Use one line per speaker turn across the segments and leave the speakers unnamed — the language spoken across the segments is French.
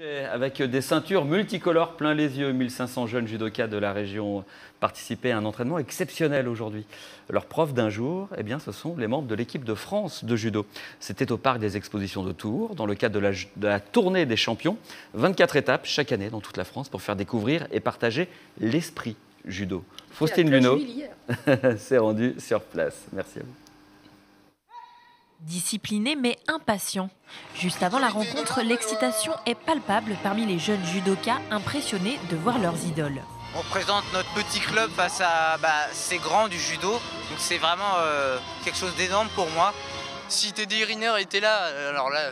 Avec des ceintures multicolores plein les yeux, 1500 jeunes judokas de la région participaient à un entraînement exceptionnel aujourd'hui. Leur prof d'un jour, eh bien, ce sont les membres de l'équipe de France de judo. C'était au parc des expositions de Tours, dans le cadre de la tournée des champions. 24 étapes chaque année dans toute la France pour faire découvrir et partager l'esprit judo. Faustine Luneau s'est rendue sur place. Merci à vous.
Discipliné mais impatient. Juste avant la rencontre, l'excitation est palpable parmi les jeunes judokas impressionnés de voir leurs idoles.
On représente notre petit club face à ces grands du judo, donc c'est vraiment quelque chose d'énorme pour moi.
Si Teddy Riner était là, alors là,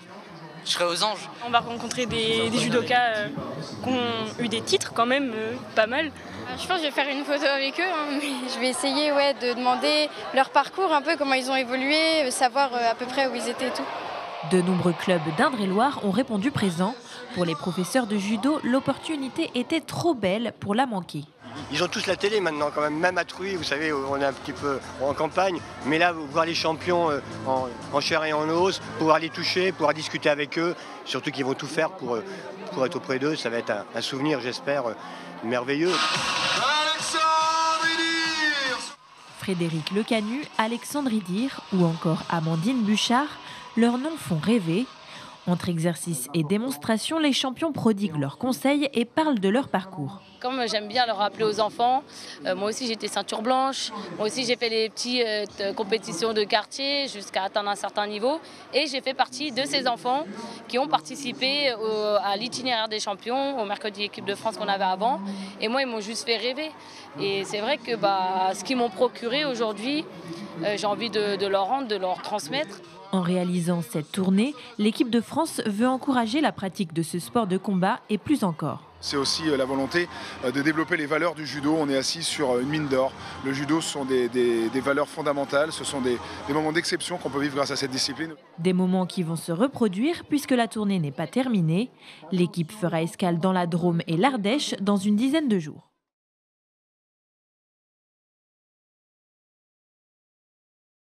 je serais aux anges.
On va rencontrer des judokas qui ont eu des titres quand même, pas mal.
Je pense que je vais faire une photo avec eux. Je vais essayer de demander leur parcours, un peu comment ils ont évolué, savoir à peu près où ils étaient et tout.
De nombreux clubs d'Indre-et-Loire ont répondu présents. Pour les professeurs de judo, l'opportunité était trop belle pour la manquer.
Ils ont tous la télé maintenant quand même à Trouy, vous savez, on est un petit peu en campagne. Mais là, voir les champions en chair et en os, pouvoir les toucher, pouvoir discuter avec eux, surtout qu'ils vont tout faire pour être auprès d'eux, ça va être un souvenir, j'espère, merveilleux.
Frédéric Lecanu, Alexandre Idir ou encore Amandine Bouchard, leurs noms font rêver. Entre exercices et démonstrations, les champions prodiguent leurs conseils et parlent de leur parcours.
Comme j'aime bien le rappeler aux enfants, moi aussi j'étais ceinture blanche, moi aussi j'ai fait les petites compétitions de quartier jusqu'à atteindre un certain niveau. Et j'ai fait partie de ces enfants qui ont participé à l'itinéraire des champions, au mercredi équipe de France qu'on avait avant. Et moi ils m'ont juste fait rêver. Et c'est vrai que ce qu'ils m'ont procuré aujourd'hui, j'ai envie de leur rendre, de leur transmettre.
En réalisant cette tournée, l'équipe de France veut encourager la pratique de ce sport de combat et plus encore.
C'est aussi la volonté de développer les valeurs du judo. On est assis sur une mine d'or. Le judo, ce sont des valeurs fondamentales. Ce sont des moments d'exception qu'on peut vivre grâce à cette discipline.
Des moments qui vont se reproduire puisque la tournée n'est pas terminée. L'équipe fera escale dans la Drôme et l'Ardèche dans une dizaine de jours.